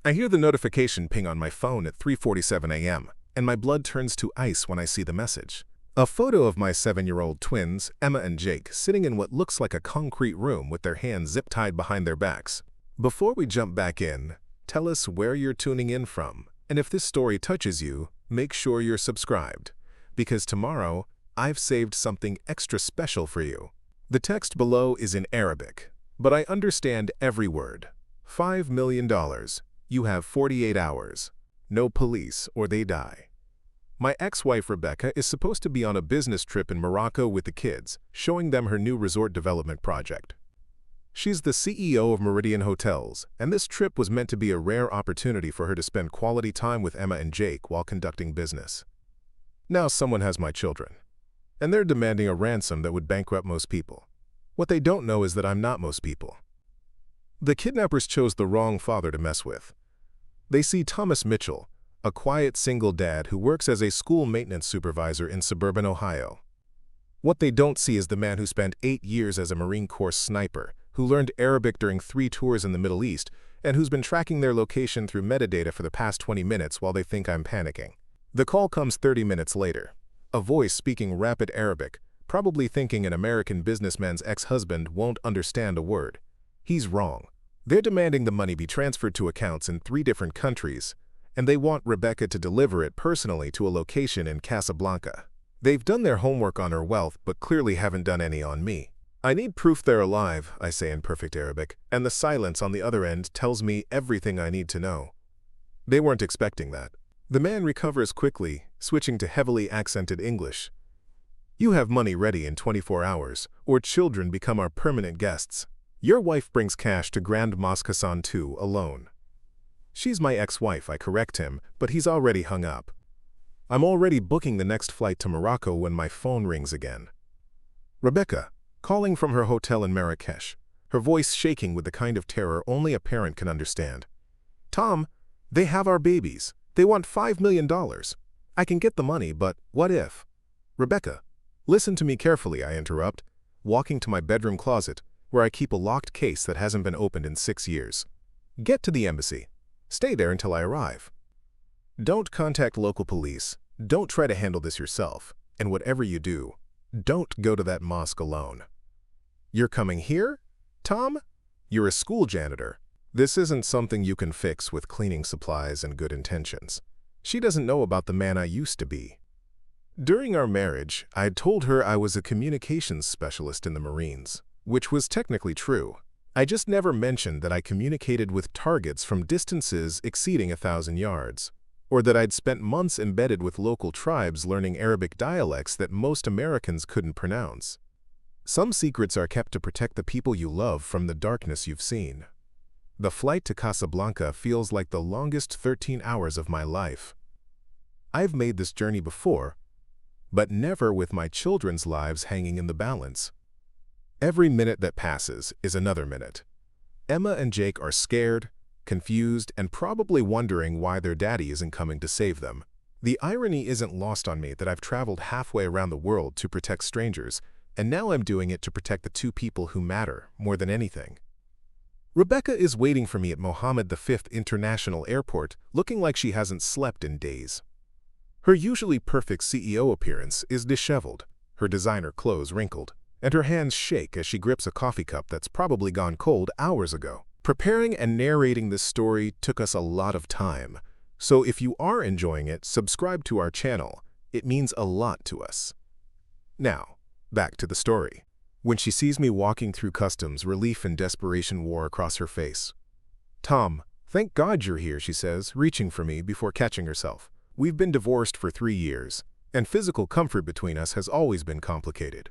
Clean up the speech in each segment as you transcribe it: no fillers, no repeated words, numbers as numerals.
I hear the notification ping on my phone at 3:47 a.m., and my blood turns to ice when I see the message. A photo of my 7-year-old twins, Emma and Jake, sitting in what looks like a concrete room with their hands zip-tied behind their backs. Before we jump back in, tell us where you're tuning in from, and if this story touches you, make sure you're subscribed, because tomorrow, I've saved something extra special for you. The text below is in Arabic, but I understand every word. $5 million. You have 48 hours. No police or they die. My ex-wife Rebecca is supposed to be on a business trip in Morocco with the kids, showing them her new resort development project. She's the CEO of Meridian Hotels, and this trip was meant to be a rare opportunity for her to spend quality time with Emma and Jake while conducting business. Now someone has my children, and they're demanding a ransom that would bankrupt most people. What they don't know is that I'm not most people. The kidnappers chose the wrong father to mess with. They see Thomas Mitchell, a quiet single dad who works as a school maintenance supervisor in suburban Ohio. What they don't see is the man who spent 8 years as a Marine Corps sniper, who learned Arabic during 3 tours in the Middle East, and who's been tracking their location through metadata for the past 20 minutes while they think I'm panicking. The call comes 30 minutes later. A voice speaking rapid Arabic, probably thinking an American businessman's ex-husband won't understand a word. He's wrong. They're demanding the money be transferred to accounts in 3 different countries, and they want Rebecca to deliver it personally to a location in Casablanca. They've done their homework on her wealth, but clearly haven't done any on me. I need proof they're alive, I say in perfect Arabic, and the silence on the other end tells me everything I need to know. They weren't expecting that. The man recovers quickly, switching to heavily accented English. You have money ready in 24 hours, or children become our permanent guests. Your wife brings cash to Grand Mosque Hassan II alone. She's my ex-wife, I correct him, but he's already hung up. I'm already booking the next flight to Morocco when my phone rings again. Rebecca, calling from her hotel in Marrakesh, her voice shaking with the kind of terror only a parent can understand. Tom, they have our babies. They want $5 million. I can get the money, but what if? Rebecca, listen to me carefully, I interrupt, walking to my bedroom closet, where I keep a locked case that hasn't been opened in 6 years. Get to the embassy. Stay there until I arrive. Don't contact local police. Don't try to handle this yourself. And whatever you do, don't go to that mosque alone. You're coming here, Tom? You're a school janitor. This isn't something you can fix with cleaning supplies and good intentions. She doesn't know about the man I used to be. During our marriage, I'd told her I was a communications specialist in the Marines, which was technically true. I just never mentioned that I communicated with targets from distances exceeding 1,000 yards, or that I'd spent months embedded with local tribes learning Arabic dialects that most Americans couldn't pronounce. Some secrets are kept to protect the people you love from the darkness you've seen. The flight to Casablanca feels like the longest 13 hours of my life. I've made this journey before, but never with my children's lives hanging in the balance. Every minute that passes is another minute. Emma and Jake are scared, confused, and probably wondering why their daddy isn't coming to save them. The irony isn't lost on me that I've traveled halfway around the world to protect strangers, and now I'm doing it to protect the 2 people who matter more than anything. Rebecca is waiting for me at Mohammed V International Airport, looking like she hasn't slept in days. Her usually perfect CEO appearance is disheveled, her designer clothes wrinkled, and her hands shake as she grips a coffee cup that's probably gone cold hours ago. Preparing and narrating this story took us a lot of time, so if you are enjoying it, subscribe to our channel. It means a lot to us. Now, back to the story. When she sees me walking through customs, relief and desperation wore across her face. Tom, thank God you're here, she says, reaching for me before catching herself. We've been divorced for 3 years, and physical comfort between us has always been complicated.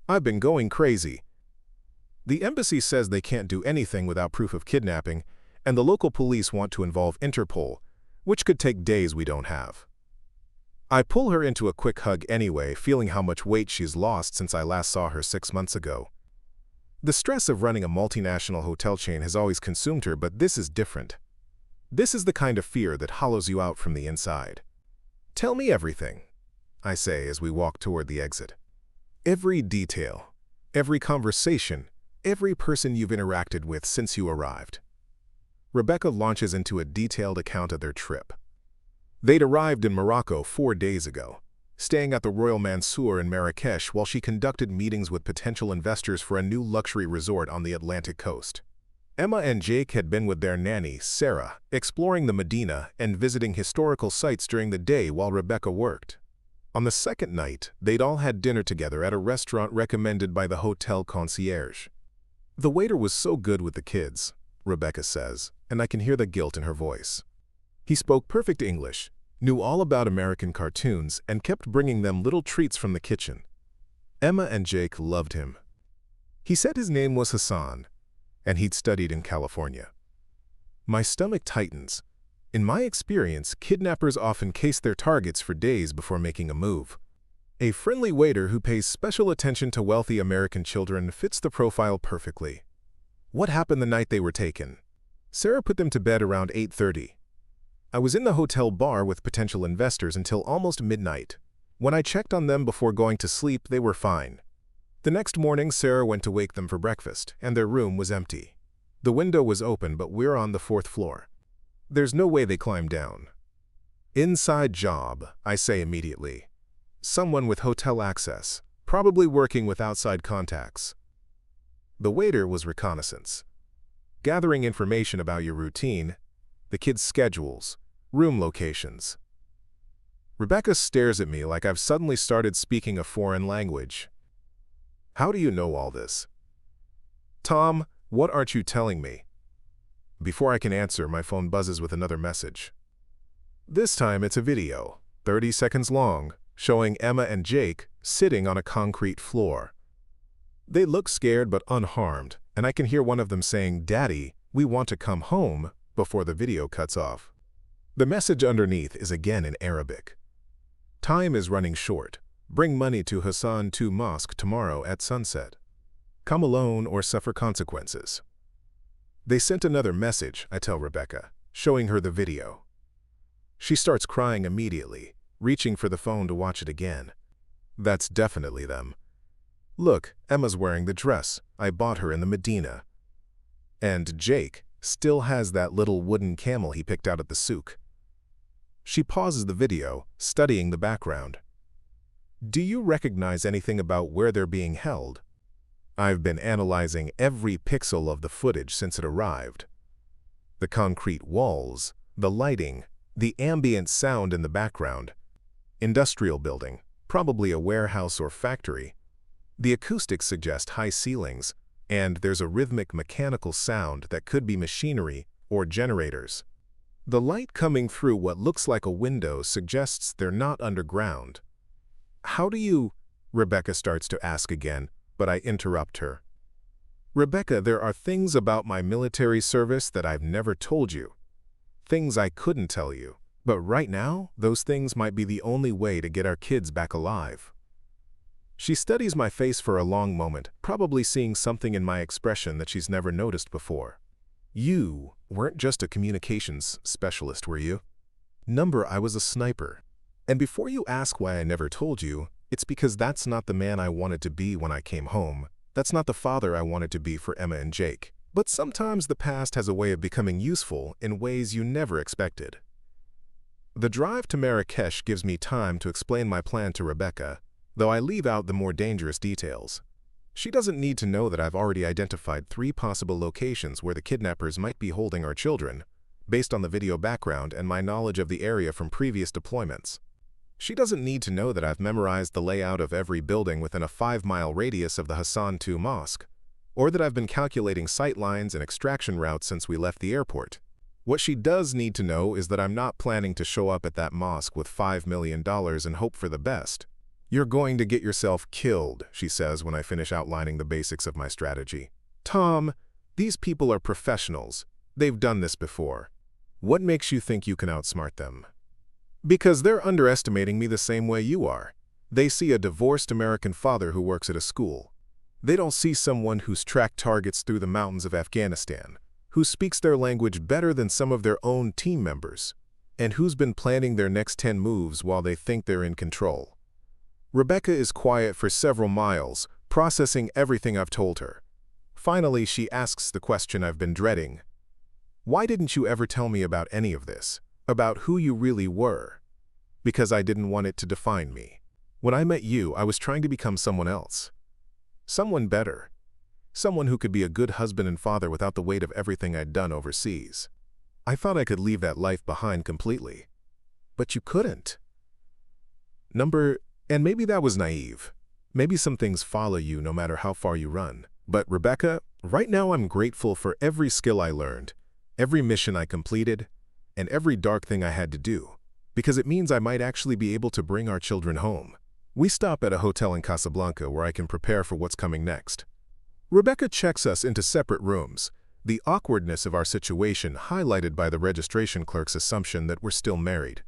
I've been going crazy. The embassy says they can't do anything without proof of kidnapping, and the local police want to involve Interpol, which could take days we don't have. I pull her into a quick hug anyway, feeling how much weight she's lost since I last saw her 6 months ago. The stress of running a multinational hotel chain has always consumed her, but this is different. This is the kind of fear that hollows you out from the inside. Tell me everything, I say as we walk toward the exit. Every detail, every conversation, every person you've interacted with since you arrived. Rebecca launches into a detailed account of their trip. They'd arrived in Morocco 4 days ago, staying at the Royal Mansour in Marrakesh while she conducted meetings with potential investors for a new luxury resort on the Atlantic coast. Emma and Jake had been with their nanny, Sarah, exploring the Medina and visiting historical sites during the day while Rebecca worked. On the second night, they'd all had dinner together at a restaurant recommended by the hotel concierge. "The waiter was so good with the kids," Rebecca says, and I can hear the guilt in her voice. "He spoke perfect English, knew all about American cartoons, and kept bringing them little treats from the kitchen." Emma and Jake loved him. "He said his name was Hassan, and he'd studied in California." My stomach tightens. In my experience, kidnappers often case their targets for days before making a move. A friendly waiter who pays special attention to wealthy American children fits the profile perfectly. What happened the night they were taken? Sarah put them to bed around 8:30. I was in the hotel bar with potential investors until almost midnight. When I checked on them before going to sleep, they were fine. The next morning, Sarah went to wake them for breakfast, and their room was empty. The window was open, but we're on the 4th floor. There's no way they climbed down. "Inside job," I say immediately. "Someone with hotel access, probably working with outside contacts." The waiter was reconnaissance. Gathering information about your routine, the kids' schedules, room locations. Rebecca stares at me like I've suddenly started speaking a foreign language. "How do you know all this?" "Tom, what aren't you telling me?" Before I can answer, my phone buzzes with another message. This time it's a video, 30 seconds long, showing Emma and Jake sitting on a concrete floor. They look scared but unharmed, and I can hear one of them saying, "Daddy, we want to come home," before the video cuts off. The message underneath is again in Arabic. "Time is running short. Bring money to Hassan II Mosque tomorrow at sunset. Come alone or suffer consequences." They sent another message, I tell Rebecca, showing her the video. She starts crying immediately, reaching for the phone to watch it again. That's definitely them. "Look, Emma's wearing the dress I bought her in the Medina. And Jake still has that little wooden camel he picked out at the souk." She pauses the video, studying the background. "Do you recognize anything about where they're being held?" I've been analyzing every pixel of the footage since it arrived. The concrete walls, the lighting, the ambient sound in the background. Industrial building, probably a warehouse or factory. The acoustics suggest high ceilings, and there's a rhythmic mechanical sound that could be machinery or generators. The light coming through what looks like a window suggests they're not underground. "How do you—" Rebecca starts to ask again, but I interrupt her. "Rebecca, there are things about my military service that I've never told you. Things I couldn't tell you. But right now, those things might be the only way to get our kids back alive." She studies my face for a long moment, probably seeing something in my expression that she's never noticed before. "You weren't just a communications specialist, were you?" "Number, I was a sniper. And before you ask why I never told you, it's because that's not the man I wanted to be when I came home. That's not the father I wanted to be for Emma and Jake. But sometimes the past has a way of becoming useful in ways you never expected." The drive to Marrakesh gives me time to explain my plan to Rebecca, though I leave out the more dangerous details. She doesn't need to know that I've already identified 3 possible locations where the kidnappers might be holding our children, based on the video background and my knowledge of the area from previous deployments. She doesn't need to know that I've memorized the layout of every building within a 5-mile radius of the Hassan II Mosque, or that I've been calculating sight lines and extraction routes since we left the airport. What she does need to know is that I'm not planning to show up at that mosque with $5 million and hope for the best. "You're going to get yourself killed," she says when I finish outlining the basics of my strategy. "Tom, these people are professionals. They've done this before. What makes you think you can outsmart them?" "Because they're underestimating me the same way you are. They see a divorced American father who works at a school. They don't see someone who's tracked targets through the mountains of Afghanistan, who speaks their language better than some of their own team members, and who's been planning their next 10 moves while they think they're in control." Rebecca is quiet for several miles, processing everything I've told her. Finally, she asks the question I've been dreading. Why didn't you ever tell me about any of this? About who you really were? Because I didn't want it to define me. When I met you, I was trying to become someone else. Someone better. Someone who could be a good husband and father without the weight of everything I'd done overseas. I thought I could leave that life behind completely. But you couldn't. And maybe that was naive. Maybe some things follow you no matter how far you run. But Rebecca, right now I'm grateful for every skill I learned, every mission I completed, and every dark thing I had to do, because it means I might actually be able to bring our children home. We stop at a hotel in Casablanca where I can prepare for what's coming next. Rebecca checks us into separate rooms, the awkwardness of our situation highlighted by the registration clerk's assumption that we're still married.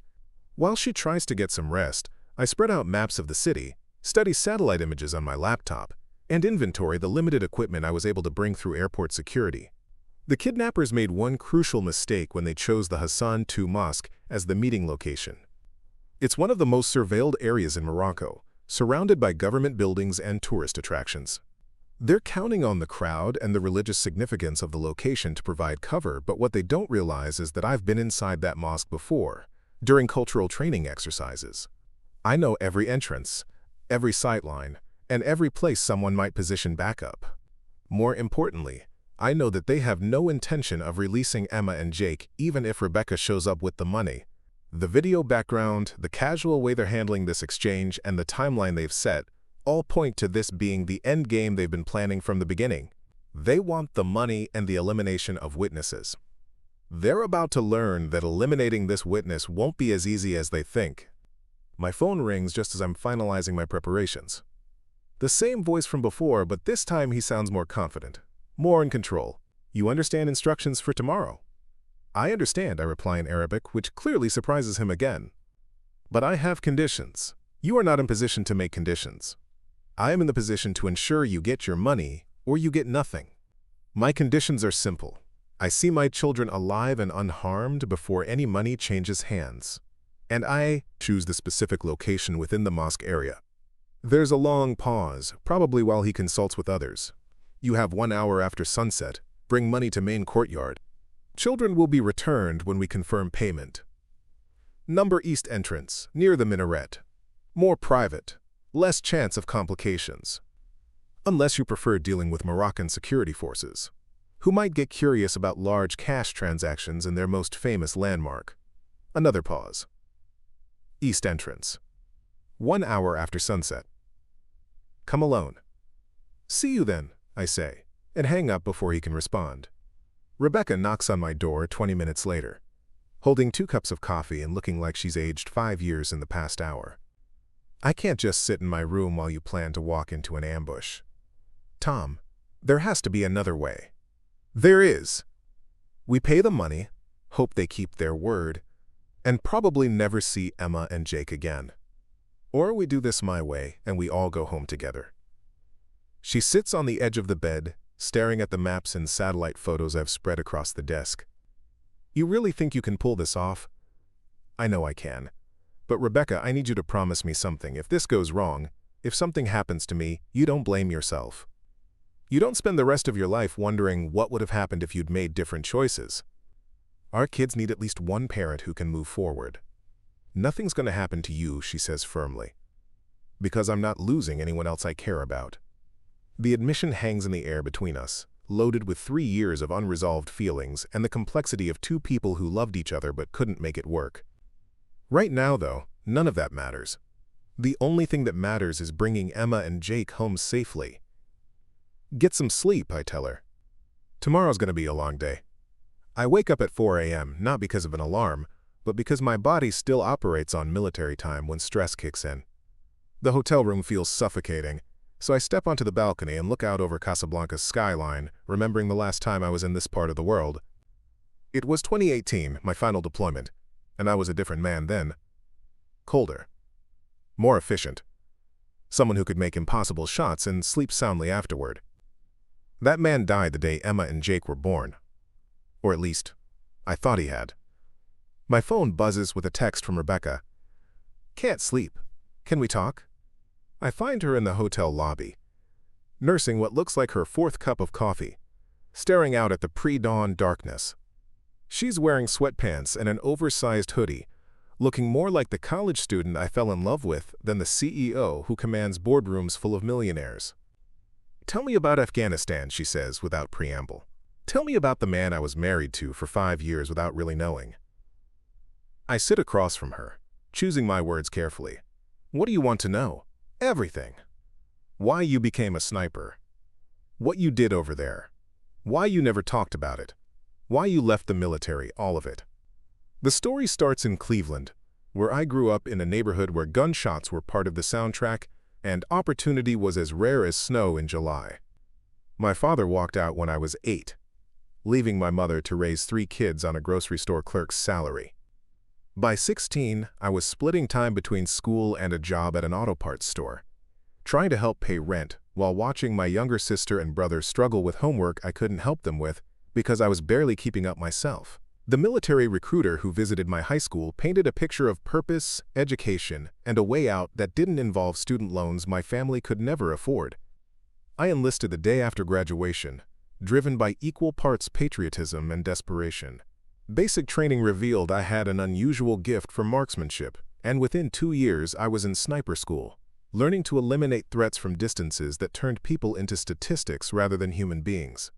While she tries to get some rest, I spread out maps of the city, study satellite images on my laptop, and inventory the limited equipment I was able to bring through airport security. The kidnappers made one crucial mistake when they chose the Hassan II Mosque as the meeting location. It's one of the most surveilled areas in Morocco, surrounded by government buildings and tourist attractions. They're counting on the crowd and the religious significance of the location to provide cover, but what they don't realize is that I've been inside that mosque before, during cultural training exercises. I know every entrance, every sightline, and every place someone might position backup. More importantly, I know that they have no intention of releasing Emma and Jake even if Rebecca shows up with the money. The video background, the casual way they're handling this exchange, and the timeline they've set all point to this being the end game they've been planning from the beginning. They want the money and the elimination of witnesses. They're about to learn that eliminating this witness won't be as easy as they think. My phone rings just as I'm finalizing my preparations. The same voice from before, but this time he sounds more confident, more in control. You understand instructions for tomorrow? I understand, I reply in Arabic, which clearly surprises him again. But I have conditions. You are not in position to make conditions. I am in the position to ensure you get your money or you get nothing. My conditions are simple. I see my children alive and unharmed before any money changes hands. And I choose the specific location within the mosque area. There's a long pause, probably while he consults with others. You have 1 hour after sunset. Bring money to main courtyard. Children will be returned when we confirm payment. Number east entrance, near the minaret. More private. Less chance of complications. Unless you prefer dealing with Moroccan security forces, who might get curious about large cash transactions in their most famous landmark. Another pause. East entrance. 1 hour after sunset. Come alone. See you then, I say, and hang up before he can respond. Rebecca knocks on my door 20 minutes later, holding 2 cups of coffee and looking like she's aged 5 years in the past hour. I can't just sit in my room while you plan to walk into an ambush. Tom, there has to be another way. There is. We pay the money, hope they keep their word, and probably never see Emma and Jake again. Or we do this my way and we all go home together. She sits on the edge of the bed, staring at the maps and satellite photos I've spread across the desk. You really think you can pull this off? I know I can. But Rebecca, I need you to promise me something. If this goes wrong, if something happens to me, you don't blame yourself. You don't spend the rest of your life wondering what would have happened if you'd made different choices. Our kids need at least one parent who can move forward. Nothing's going to happen to you, she says firmly, because I'm not losing anyone else I care about. The admission hangs in the air between us, loaded with 3 years of unresolved feelings and the complexity of 2 people who loved each other but couldn't make it work. Right now, though, none of that matters. The only thing that matters is bringing Emma and Jake home safely. Get some sleep, I tell her. Tomorrow's going to be a long day. I wake up at 4 a.m., not because of an alarm, but because my body still operates on military time when stress kicks in. The hotel room feels suffocating, so I step onto the balcony and look out over Casablanca's skyline, remembering the last time I was in this part of the world. It was 2018, my final deployment, and I was a different man then. Colder. More efficient. Someone who could make impossible shots and sleep soundly afterward. That man died the day Emma and Jake were born. Or at least, I thought he had. My phone buzzes with a text from Rebecca. Can't sleep. Can we talk? I find her in the hotel lobby, nursing what looks like her 4th cup of coffee, staring out at the pre-dawn darkness. She's wearing sweatpants and an oversized hoodie, looking more like the college student I fell in love with than the CEO who commands boardrooms full of millionaires. "Tell me about Afghanistan," she says without preamble. "Tell me about the man I was married to for 5 years without really knowing." I sit across from her, choosing my words carefully. "What do you want to know?" "Everything. Why you became a sniper. What you did over there. Why you never talked about it. Why you left the military, all of it." The story starts in Cleveland, where I grew up in a neighborhood where gunshots were part of the soundtrack and opportunity was as rare as snow in July. My father walked out when I was 8, leaving my mother to raise 3 kids on a grocery store clerk's salary. By 16, I was splitting time between school and a job at an auto parts store, trying to help pay rent while watching my younger sister and brother struggle with homework I couldn't help them with because I was barely keeping up myself. The military recruiter who visited my high school painted a picture of purpose, education, and a way out that didn't involve student loans my family could never afford. I enlisted the day after graduation, driven by equal parts patriotism and desperation. Basic training revealed I had an unusual gift for marksmanship, and within 2 years I was in sniper school, learning to eliminate threats from distances that turned people into statistics rather than human beings.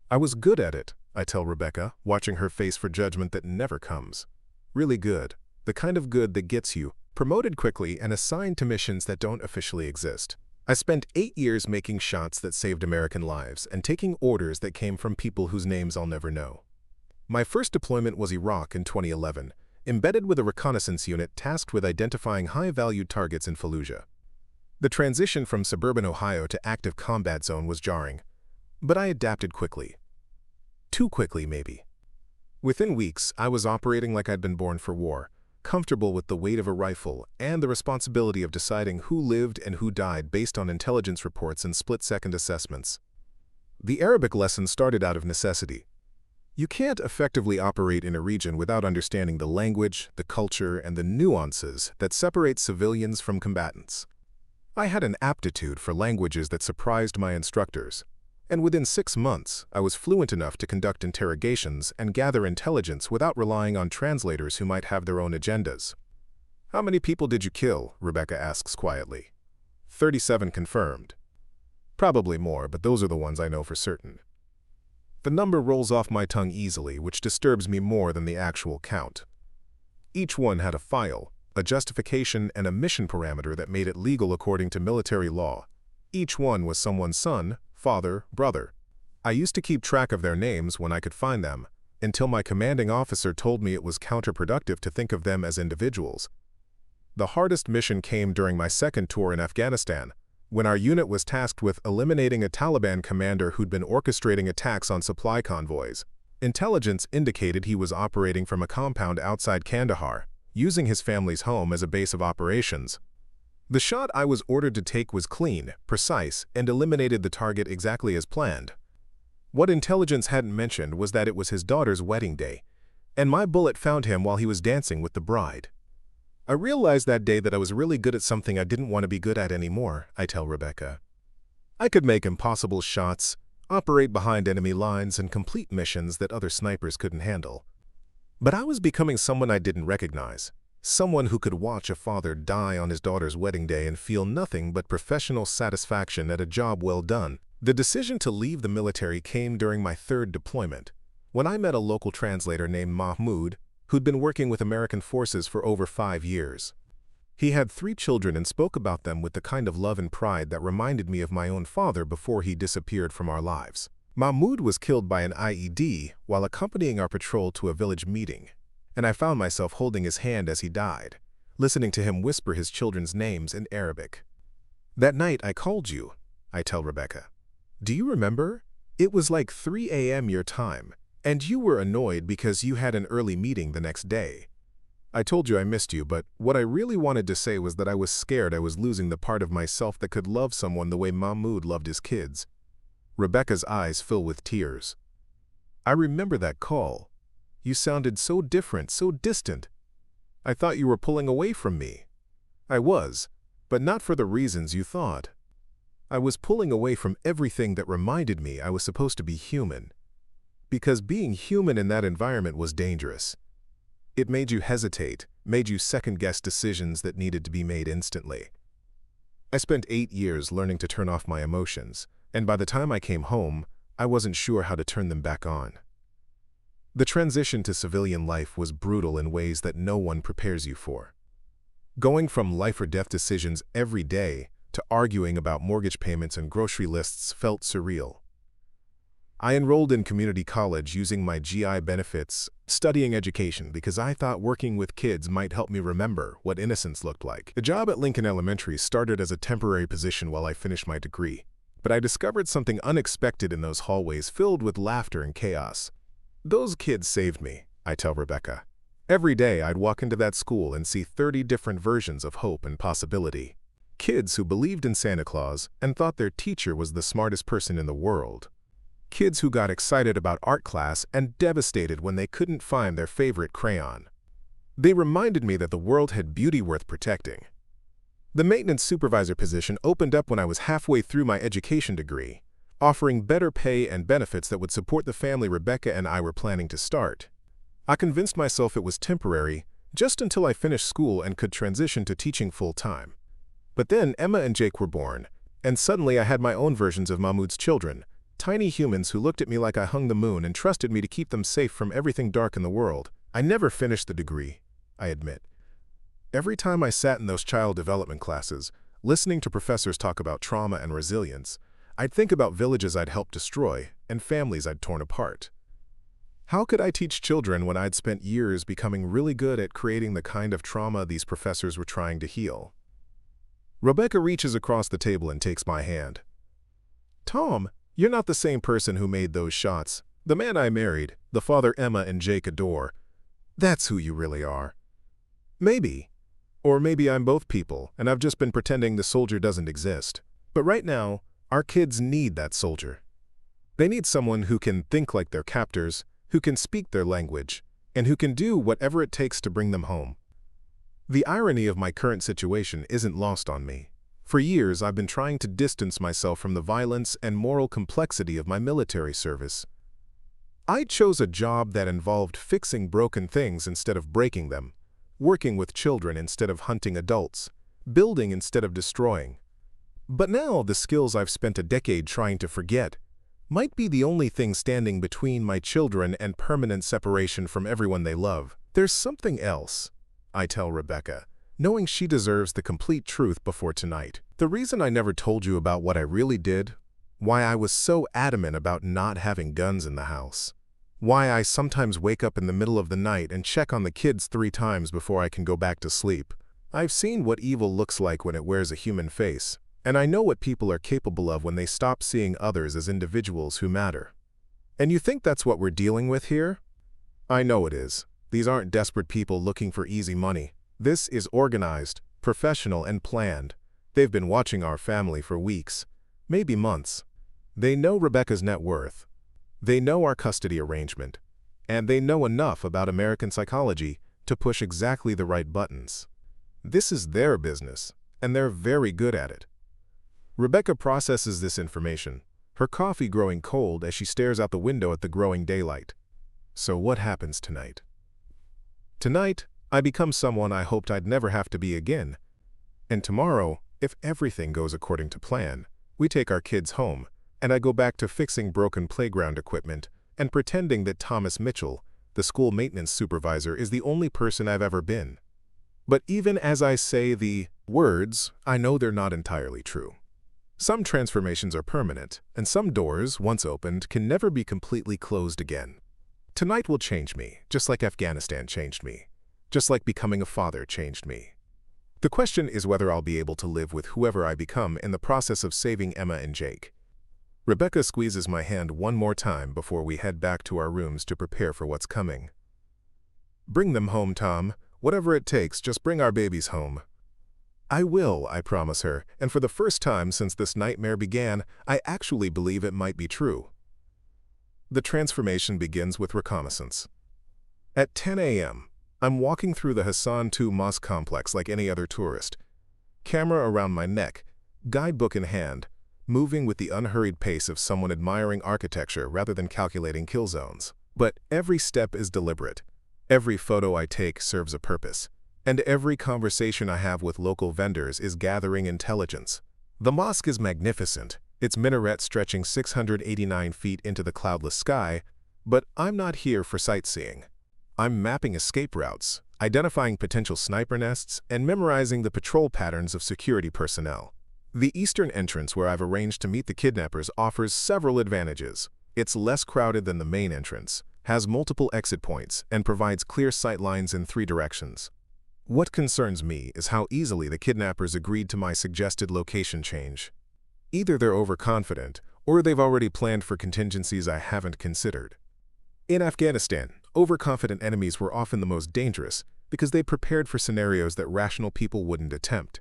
I was good at it, I tell Rebecca, watching her face for judgment that never comes. Really good, the kind of good that gets you promoted quickly and assigned to missions that don't officially exist. I spent 8 years making shots that saved American lives and taking orders that came from people whose names I'll never know. My first deployment was Iraq in 2011, embedded with a reconnaissance unit tasked with identifying high-value targets in Fallujah. The transition from suburban Ohio to active combat zone was jarring, but I adapted quickly. Too quickly, maybe. Within weeks, I was operating like I'd been born for war, comfortable with the weight of a rifle and the responsibility of deciding who lived and who died based on intelligence reports and split-second assessments. The Arabic lesson started out of necessity. You can't effectively operate in a region without understanding the language, the culture, and the nuances that separate civilians from combatants. I had an aptitude for languages that surprised my instructors, and within 6 months, I was fluent enough to conduct interrogations and gather intelligence without relying on translators who might have their own agendas. "How many people did you kill?" Rebecca asks quietly. 37 confirmed. Probably more, but those are the ones I know for certain. The number rolls off my tongue easily, which disturbs me more than the actual count. Each one had a file, a justification, and a mission parameter that made it legal according to military law. Each one was someone's son, father, brother. I used to keep track of their names when I could find them, until my commanding officer told me it was counterproductive to think of them as individuals. The hardest mission came during my second tour in Afghanistan, when our unit was tasked with eliminating a Taliban commander who'd been orchestrating attacks on supply convoys. Intelligence indicated he was operating from a compound outside Kandahar, using his family's home as a base of operations. The shot I was ordered to take was clean, precise, and eliminated the target exactly as planned. What intelligence hadn't mentioned was that it was his daughter's wedding day, and my bullet found him while he was dancing with the bride. I realized that day that I was really good at something I didn't want to be good at anymore, I tell Rebecca. I could make impossible shots, operate behind enemy lines, and complete missions that other snipers couldn't handle. But I was becoming someone I didn't recognize, someone who could watch a father die on his daughter's wedding day and feel nothing but professional satisfaction at a job well done. The decision to leave the military came during my third deployment, when I met a local translator named Mahmoud, who'd been working with American forces for over 5 years. He had 3 children and spoke about them with the kind of love and pride that reminded me of my own father before he disappeared from our lives. Mahmoud was killed by an IED while accompanying our patrol to a village meeting, and I found myself holding his hand as he died, listening to him whisper his children's names in Arabic. "That night I called you," I tell Rebecca. "Do you remember? It was like 3 a.m. your time, and you were annoyed because you had an early meeting the next day. I told you I missed you, but what I really wanted to say was that I was scared I was losing the part of myself that could love someone the way Mahmoud loved his kids." Rebecca's eyes fill with tears. "I remember that call. You sounded so different, so distant. I thought you were pulling away from me." "I was, but not for the reasons you thought. I was pulling away from everything that reminded me I was supposed to be human. because being human in that environment was dangerous. It made you hesitate, made you second-guess decisions that needed to be made instantly. I spent 8 years learning to turn off my emotions, and by the time I came home, I wasn't sure how to turn them back on. The transition to civilian life was brutal in ways that no one prepares you for. Going from life-or-death decisions every day to arguing about mortgage payments and grocery lists felt surreal. I enrolled in community college using my GI benefits, studying education because I thought working with kids might help me remember what innocence looked like. The job at Lincoln Elementary started as a temporary position while I finished my degree, but I discovered something unexpected in those hallways filled with laughter and chaos. Those kids saved me, I tell Rebecca. Every day I'd walk into that school and see 30 different versions of hope and possibility. Kids who believed in Santa Claus and thought their teacher was the smartest person in the world. Kids who got excited about art class and devastated when they couldn't find their favorite crayon. They reminded me that the world had beauty worth protecting. The maintenance supervisor position opened up when I was halfway through my education degree, offering better pay and benefits that would support the family Rebecca and I were planning to start. I convinced myself it was temporary, just until I finished school and could transition to teaching full-time. But then Emma and Jake were born, and suddenly I had my own versions of Mahmoud's children, tiny humans who looked at me like I hung the moon and trusted me to keep them safe from everything dark in the world. I never finished the degree, I admit. Every time I sat in those child development classes, listening to professors talk about trauma and resilience, I'd think about villages I'd helped destroy and families I'd torn apart. How could I teach children when I'd spent years becoming really good at creating the kind of trauma these professors were trying to heal? Rebecca reaches across the table and takes my hand. Tom, you're not the same person who made those shots. The man I married, the father Emma and Jake adore. That's who you really are. Maybe. Or maybe I'm both people, and I've just been pretending the soldier doesn't exist. But right now, our kids need that soldier. They need someone who can think like their captors, who can speak their language, and who can do whatever it takes to bring them home. The irony of my current situation isn't lost on me. For years, I've been trying to distance myself from the violence and moral complexity of my military service. I chose a job that involved fixing broken things instead of breaking them, working with children instead of hunting adults, building instead of destroying. But now the skills I've spent a decade trying to forget might be the only thing standing between my children and permanent separation from everyone they love. There's something else, I tell Rebecca, knowing she deserves the complete truth before tonight. The reason I never told you about what I really did, why I was so adamant about not having guns in the house, why I sometimes wake up in the middle of the night and check on the kids 3 times before I can go back to sleep. I've seen what evil looks like when it wears a human face, and I know what people are capable of when they stop seeing others as individuals who matter. And you think that's what we're dealing with here? I know it is. These aren't desperate people looking for easy money. This is organized, professional, and planned. They've been watching our family for weeks, maybe months. They know Rebecca's net worth. They know our custody arrangement. And they know enough about American psychology to push exactly the right buttons. This is their business, and they're very good at it. Rebecca processes this information, her coffee growing cold as she stares out the window at the growing daylight. So what happens tonight? Tonight, I become someone I hoped I'd never have to be again. And tomorrow, if everything goes according to plan, we take our kids home, and I go back to fixing broken playground equipment and pretending that Thomas Mitchell, the school maintenance supervisor, is the only person I've ever been. But even as I say the words, I know they're not entirely true. Some transformations are permanent, and some doors, once opened, can never be completely closed again. Tonight will change me, just like Afghanistan changed me, just like becoming a father changed me. The question is whether I'll be able to live with whoever I become in the process of saving Emma and Jake. Rebecca squeezes my hand one more time before we head back to our rooms to prepare for what's coming. Bring them home, Tom. Whatever it takes, just bring our babies home. I will, I promise her, and for the first time since this nightmare began, I actually believe it might be true. The transformation begins with reconnaissance. At 10 a.m., I'm walking through the Hassan II Mosque complex like any other tourist. Camera around my neck, guidebook in hand, moving with the unhurried pace of someone admiring architecture rather than calculating kill zones. But every step is deliberate. Every photo I take serves a purpose, and every conversation I have with local vendors is gathering intelligence. The mosque is magnificent, its minaret stretching 689 feet into the cloudless sky, but I'm not here for sightseeing. I'm mapping escape routes, identifying potential sniper nests, and memorizing the patrol patterns of security personnel. The eastern entrance where I've arranged to meet the kidnappers offers several advantages. It's less crowded than the main entrance, has multiple exit points, and provides clear sight lines in 3 directions. What concerns me is how easily the kidnappers agreed to my suggested location change. Either they're overconfident, or they've already planned for contingencies I haven't considered. In Afghanistan, overconfident enemies were often the most dangerous because they prepared for scenarios that rational people wouldn't attempt.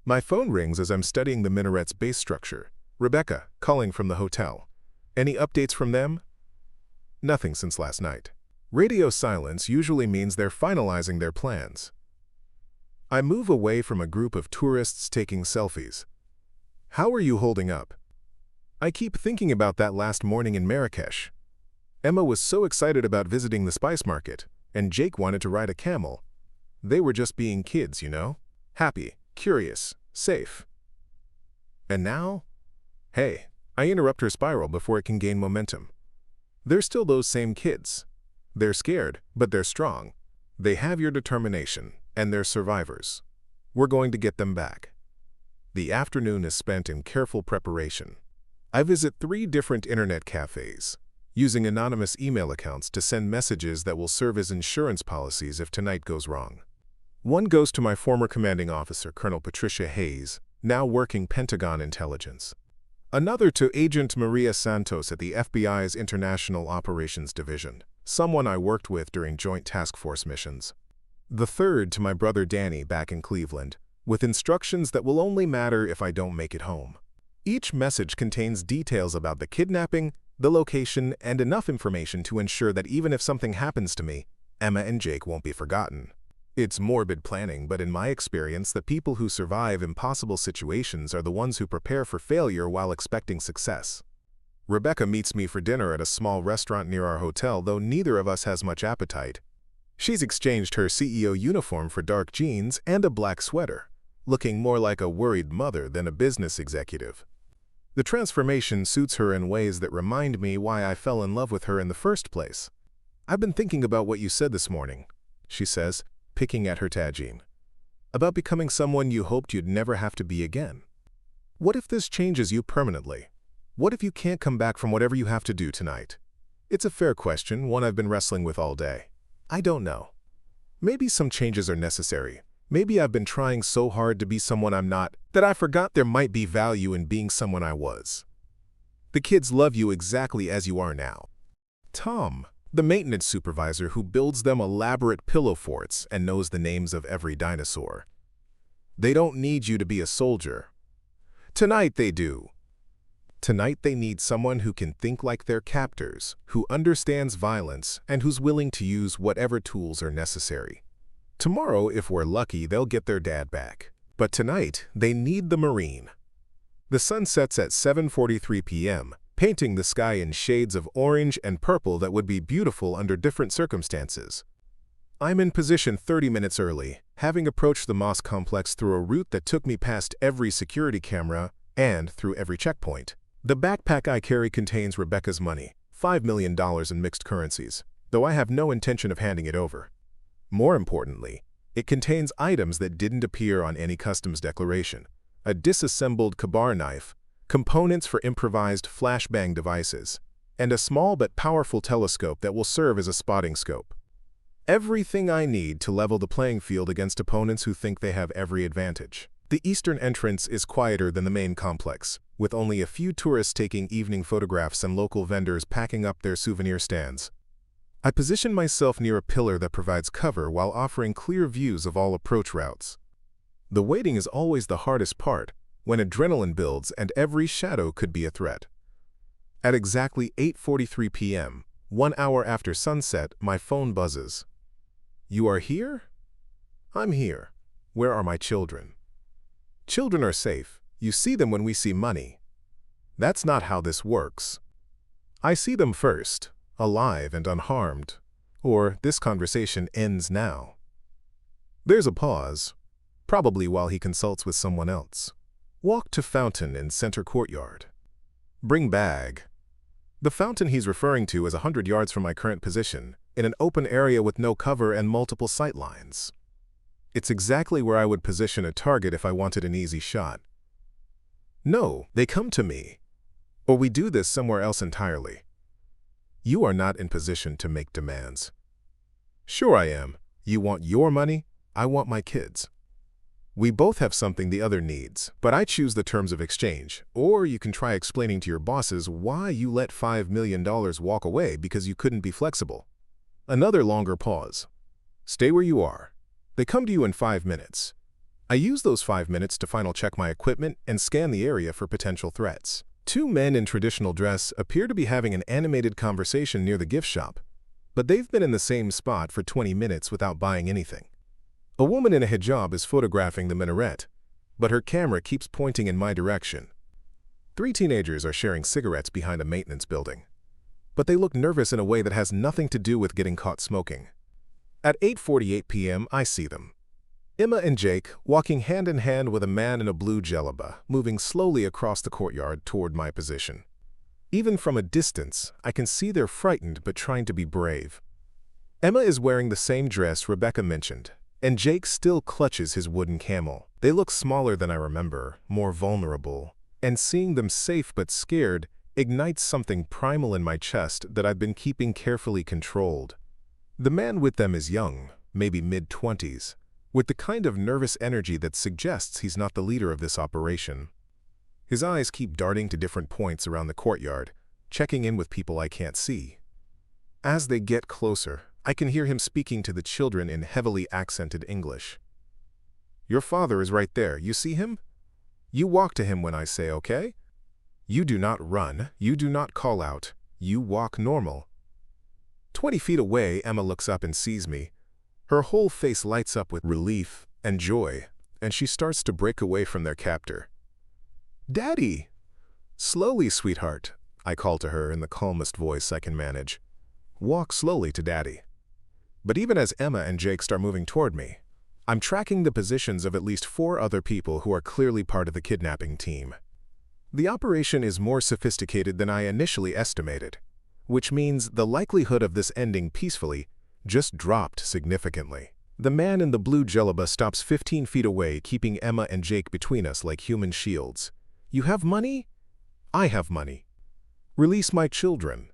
My phone rings as I'm studying the minaret's base structure. Rebecca, calling from the hotel. Any updates from them? Nothing since last night. Radio silence usually means they're finalizing their plans. I move away from a group of tourists taking selfies. How are you holding up? I keep thinking about that last morning in Marrakesh. Emma was so excited about visiting the spice market, and Jake wanted to ride a camel. They were just being kids, you know? Happy, curious, safe. And now? Hey, I interrupt her spiral before it can gain momentum. They're still those same kids. They're scared, but they're strong. They have your determination, and they're survivors. We're going to get them back. The afternoon is spent in careful preparation. I visit 3 different internet cafes, using anonymous email accounts to send messages that will serve as insurance policies if tonight goes wrong. One goes to my former commanding officer, Colonel Patricia Hayes, now working Pentagon intelligence. Another to Agent Maria Santos at the FBI's International Operations Division, someone I worked with during Joint Task Force missions. The third to my brother Danny back in Cleveland, with instructions that will only matter if I don't make it home. Each message contains details about the kidnapping, the location, and enough information to ensure that even if something happens to me, Emma and Jake won't be forgotten. It's morbid planning, but in my experience, the people who survive impossible situations are the ones who prepare for failure while expecting success. Rebecca meets me for dinner at a small restaurant near our hotel, though neither of us has much appetite. She's exchanged her CEO uniform for dark jeans and a black sweater, looking more like a worried mother than a business executive. The transformation suits her in ways that remind me why I fell in love with her in the first place. "I've been thinking about what you said this morning," she says, picking at her tagine. "About becoming someone you hoped you'd never have to be again. What if this changes you permanently? What if you can't come back from whatever you have to do tonight?" It's a fair question, one I've been wrestling with all day. I don't know. Maybe some changes are necessary. Maybe I've been trying so hard to be someone I'm not that I forgot there might be value in being someone I was. The kids love you exactly as you are now. Tom, the maintenance supervisor who builds them elaborate pillow forts and knows the names of every dinosaur. They don't need you to be a soldier. Tonight they do. Tonight they need someone who can think like their captors, who understands violence, and who's willing to use whatever tools are necessary. Tomorrow, if we're lucky, they'll get their dad back. But tonight, they need the Marine. The sun sets at 7:43 p.m., painting the sky in shades of orange and purple that would be beautiful under different circumstances. I'm in position 30 minutes early, having approached the mosque complex through a route that took me past every security camera and through every checkpoint. The backpack I carry contains Rebecca's money, $5 million in mixed currencies, though I have no intention of handing it over. More importantly, it contains items that didn't appear on any customs declaration: a disassembled Kabar knife, components for improvised flashbang devices, and a small but powerful telescope that will serve as a spotting scope. Everything I need to level the playing field against opponents who think they have every advantage. The eastern entrance is quieter than the main complex, with only a few tourists taking evening photographs and local vendors packing up their souvenir stands. I position myself near a pillar that provides cover while offering clear views of all approach routes. The waiting is always the hardest part, when adrenaline builds and every shadow could be a threat. At exactly 8:43 p.m., 1 hour after sunset, my phone buzzes. "You are here?" "I'm here. Where are my children?" "Children are safe. You see them when we see money." That's not how this works. I see them first, alive and unharmed, or this conversation ends now. There's a pause, probably while he consults with someone else. Walk to fountain in center courtyard. Bring bag. The fountain he's referring to is 100 yards from my current position, in an open area with no cover and multiple sight lines. It's exactly where I would position a target if I wanted an easy shot. No, they come to me. Or we do this somewhere else entirely. You are not in position to make demands. Sure I am. You want your money, I want my kids. We both have something the other needs, but I choose the terms of exchange. Or you can try explaining to your bosses why you let $5 million walk away because you couldn't be flexible. Another longer pause. Stay where you are. They come to you in 5 minutes. I use those 5 minutes to final check my equipment and scan the area for potential threats. 2 men in traditional dress appear to be having an animated conversation near the gift shop, but they've been in the same spot for 20 minutes without buying anything. A woman in a hijab is photographing the minaret, but her camera keeps pointing in my direction. 3 teenagers are sharing cigarettes behind a maintenance building, but they look nervous in a way that has nothing to do with getting caught smoking. At 8:48 p.m., I see them. Emma and Jake walking hand in hand with a man in a blue djellaba, moving slowly across the courtyard toward my position. Even from a distance, I can see they're frightened but trying to be brave. Emma is wearing the same dress Rebecca mentioned, and Jake still clutches his wooden camel. They look smaller than I remember, more vulnerable, and seeing them safe but scared ignites something primal in my chest that I've been keeping carefully controlled. The man with them is young, maybe mid-20s, with the kind of nervous energy that suggests he's not the leader of this operation. His eyes keep darting to different points around the courtyard, checking in with people I can't see. As they get closer, I can hear him speaking to the children in heavily accented English. Your father is right there, you see him? You walk to him when I say okay? You do not run, you do not call out, you walk normal. 20 feet away, Emma looks up and sees me. Her whole face lights up with relief and joy, and she starts to break away from their captor. Daddy! Slowly, sweetheart, I call to her in the calmest voice I can manage. Walk slowly to Daddy. But even as Emma and Jake start moving toward me, I'm tracking the positions of at least 4 other people who are clearly part of the kidnapping team. The operation is more sophisticated than I initially estimated, which means the likelihood of this ending peacefully just dropped significantly. The man in the blue djellaba stops 15 feet away, keeping Emma and Jake between us like human shields. You have money? I have money. Release my children.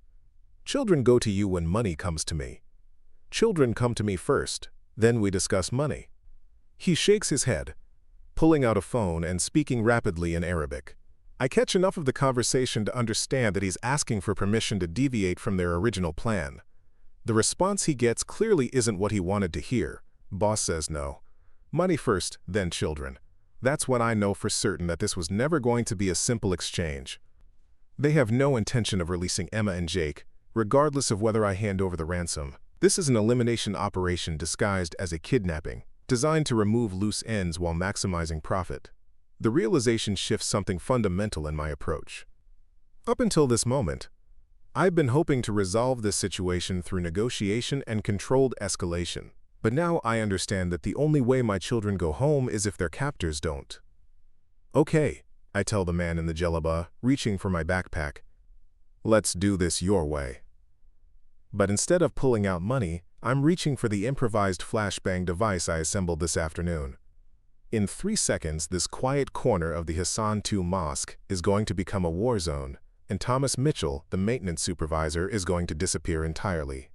Children go to you when money comes to me. Children come to me first, then we discuss money. He shakes his head, pulling out a phone and speaking rapidly in Arabic. I catch enough of the conversation to understand that he's asking for permission to deviate from their original plan. The response he gets clearly isn't what he wanted to hear. Boss says no. Money first, then children. That's when I know for certain that this was never going to be a simple exchange. They have no intention of releasing Emma and Jake, regardless of whether I hand over the ransom. This is an elimination operation disguised as a kidnapping, designed to remove loose ends while maximizing profit. The realization shifts something fundamental in my approach. Up until this moment, I've been hoping to resolve this situation through negotiation and controlled escalation. But now I understand that the only way my children go home is if their captors don't. Okay, I tell the man in the djellaba, reaching for my backpack. Let's do this your way. But instead of pulling out money, I'm reaching for the improvised flashbang device I assembled this afternoon. In 3 seconds, this quiet corner of the Hassan II Mosque is going to become a war zone, and Thomas Mitchell, the maintenance supervisor, is going to disappear entirely.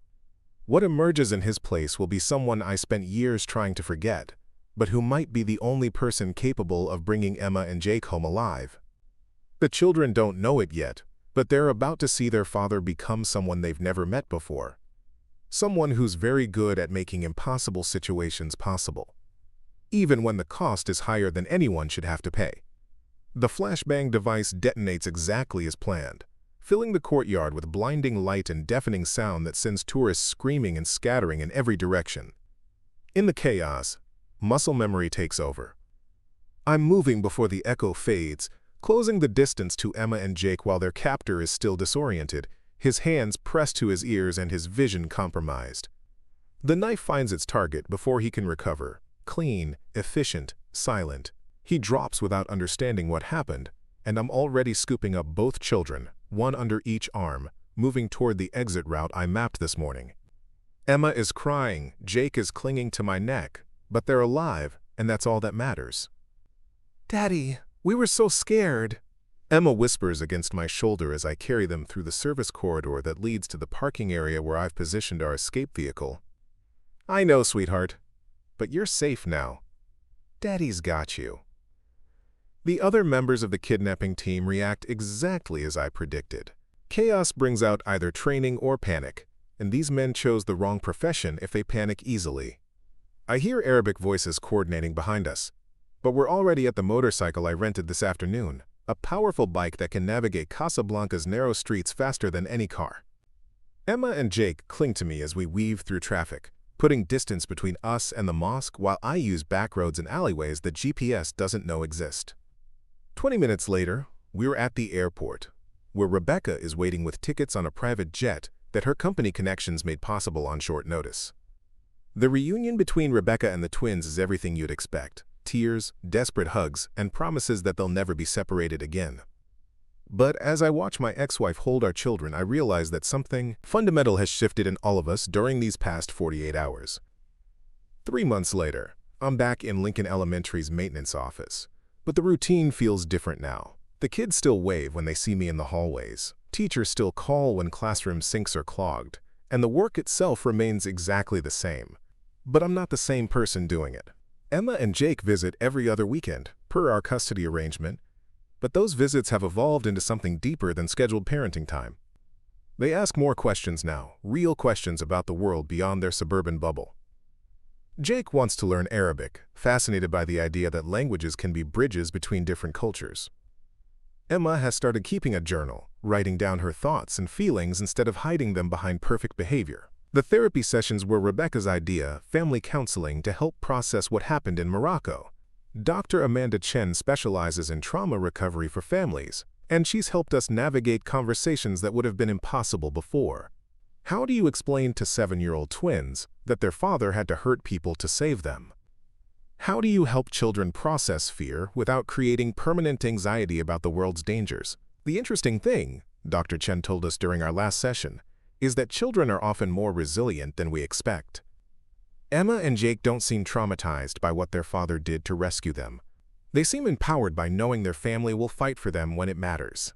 What emerges in his place will be someone I spent years trying to forget, but who might be the only person capable of bringing Emma and Jake home alive. The children don't know it yet, but they're about to see their father become someone they've never met before. Someone who's very good at making impossible situations possible, even when the cost is higher than anyone should have to pay. The flashbang device detonates exactly as planned, filling the courtyard with blinding light and deafening sound that sends tourists screaming and scattering in every direction. In the chaos, muscle memory takes over. I'm moving before the echo fades, closing the distance to Emma and Jake while their captor is still disoriented, his hands pressed to his ears and his vision compromised. The knife finds its target before he can recover. Clean, efficient, silent. He drops without understanding what happened, and I'm already scooping up both children, one under each arm, moving toward the exit route I mapped this morning. Emma is crying, Jake is clinging to my neck, but they're alive, and that's all that matters. "Daddy, we were so scared." Emma whispers against my shoulder as I carry them through the service corridor that leads to the parking area where I've positioned our escape vehicle. "I know, sweetheart, but you're safe now. Daddy's got you." The other members of the kidnapping team react exactly as I predicted. Chaos brings out either training or panic, and these men chose the wrong profession if they panic easily. I hear Arabic voices coordinating behind us, but we're already at the motorcycle I rented this afternoon, a powerful bike that can navigate Casablanca's narrow streets faster than any car. Emma and Jake cling to me as we weave through traffic, putting distance between us and the mosque while I use back roads and alleyways that GPS doesn't know exist. 20 minutes later, we're at the airport, where Rebecca is waiting with tickets on a private jet that her company connections made possible on short notice. The reunion between Rebecca and the twins is everything you'd expect. Tears, desperate hugs, and promises that they'll never be separated again. But as I watch my ex-wife hold our children, I realize that something fundamental has shifted in all of us during these past 48 hours. 3 months later, I'm back in Lincoln Elementary's maintenance office. But the routine feels different now. The kids still wave when they see me in the hallways. Teachers still call when classroom sinks are clogged. And the work itself remains exactly the same. But I'm not the same person doing it. Emma and Jake visit every other weekend, per our custody arrangement. But those visits have evolved into something deeper than scheduled parenting time. They ask more questions now, real questions about the world beyond their suburban bubble. Jake wants to learn Arabic, fascinated by the idea that languages can be bridges between different cultures. Emma has started keeping a journal, writing down her thoughts and feelings instead of hiding them behind perfect behavior. The therapy sessions were Rebecca's idea, family counseling to help process what happened in Morocco. Dr. Amanda Chen specializes in trauma recovery for families, and she's helped us navigate conversations that would have been impossible before. How do you explain to 7-year-old twins that their father had to hurt people to save them? How do you help children process fear without creating permanent anxiety about the world's dangers? The interesting thing, Dr. Chen told us during our last session, is that children are often more resilient than we expect. Emma and Jake don't seem traumatized by what their father did to rescue them. They seem empowered by knowing their family will fight for them when it matters.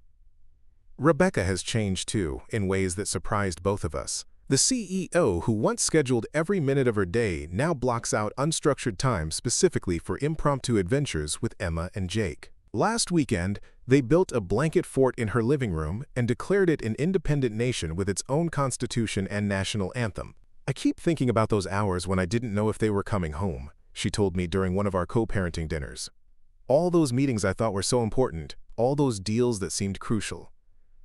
Rebecca has changed too, in ways that surprised both of us. The CEO, who once scheduled every minute of her day, now blocks out unstructured time specifically for impromptu adventures with Emma and Jake. Last weekend, they built a blanket fort in her living room and declared it an independent nation with its own constitution and national anthem. "I keep thinking about those hours when I didn't know if they were coming home," she told me during one of our co-parenting dinners. "All those meetings I thought were so important, all those deals that seemed crucial.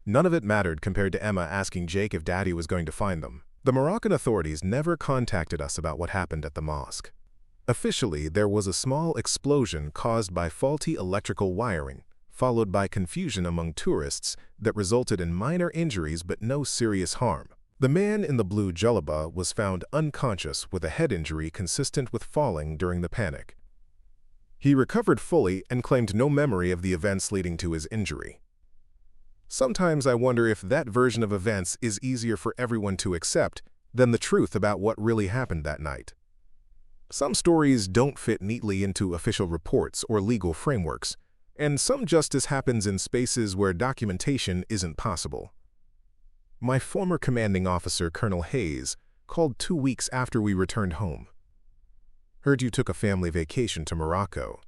None of it mattered compared to Emma asking Jake if Daddy was going to find them." The Moroccan authorities never contacted us about what happened at the mosque. Officially, there was a small explosion caused by faulty electrical wiring, followed by confusion among tourists that resulted in minor injuries but no serious harm. The man in the blue jalaba was found unconscious with a head injury consistent with falling during the panic. He recovered fully and claimed no memory of the events leading to his injury. Sometimes I wonder if that version of events is easier for everyone to accept than the truth about what really happened that night. Some stories don't fit neatly into official reports or legal frameworks, and some justice happens in spaces where documentation isn't possible. My former commanding officer, Colonel Hayes, called 2 weeks after we returned home. "Heard you took a family vacation to Morocco,"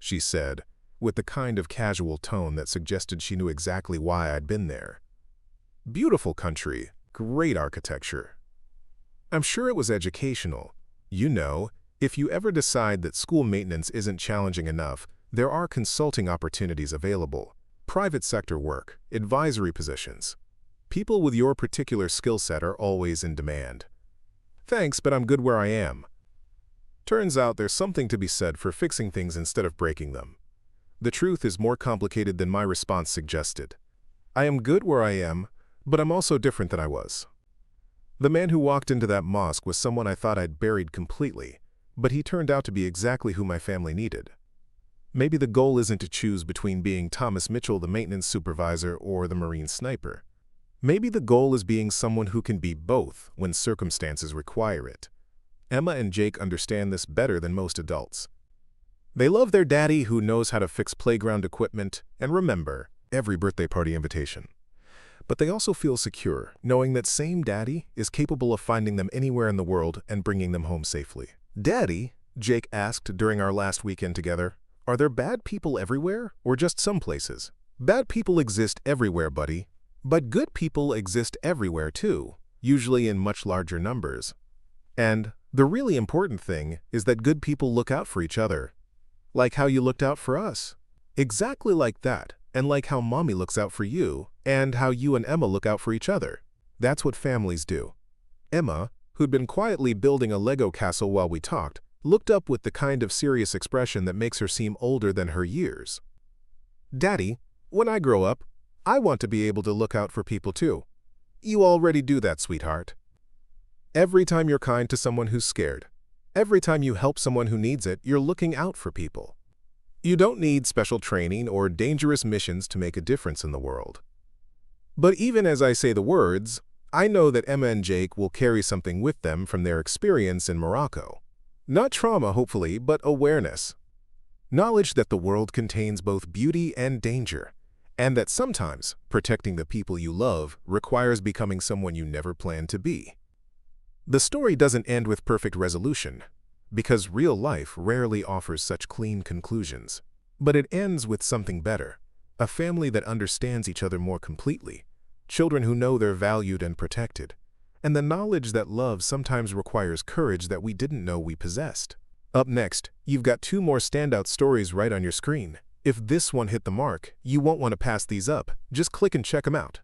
she said, with the kind of casual tone that suggested she knew exactly why I'd been there. "Beautiful country, great architecture. I'm sure it was educational. You know, if you ever decide that school maintenance isn't challenging enough, there are consulting opportunities available, private sector work, advisory positions. People with your particular skill set are always in demand. Thanks, but I'm good where I am." Turns out there's something to be said for fixing things instead of breaking them. the truth is more complicated than my response suggested. I am good where I am, but I'm also different than I was. The man who walked into that mosque was someone I thought I'd buried completely, but he turned out to be exactly who my family needed. Maybe the goal isn't to choose between being Thomas Mitchell, the maintenance supervisor, or the Marine sniper. Maybe the goal is being someone who can be both when circumstances require it. Emma and Jake understand this better than most adults. They love their daddy who knows how to fix playground equipment and remember every birthday party invitation. But they also feel secure, knowing that same daddy is capable of finding them anywhere in the world and bringing them home safely. "Daddy," Jake asked during our last weekend together, "are there bad people everywhere or just some places?" "Bad people exist everywhere, buddy. But good people exist everywhere too, usually in much larger numbers. And the really important thing is that good people look out for each other. Like how you looked out for us. Exactly like that, and like how Mommy looks out for you, and how you and Emma look out for each other. That's what families do." Emma, who'd been quietly building a Lego castle while we talked, looked up with the kind of serious expression that makes her seem older than her years. "Daddy, when I grow up, I want to be able to look out for people too." "You already do that, sweetheart. Every time you're kind to someone who's scared, every time you help someone who needs it, you're looking out for people. You don't need special training or dangerous missions to make a difference in the world." But even as I say the words, I know that Emma and Jake will carry something with them from their experience in Morocco. Not trauma, hopefully, but awareness. Knowledge that the world contains both beauty and danger, and that sometimes protecting the people you love requires becoming someone you never planned to be. The story doesn't end with perfect resolution, because real life rarely offers such clean conclusions. But it ends with something better, a family that understands each other more completely, children who know they're valued and protected, and the knowledge that love sometimes requires courage that we didn't know we possessed. Up next, you've got 2 more standout stories right on your screen. If this one hit the mark, you won't want to pass these up. Just click and check them out.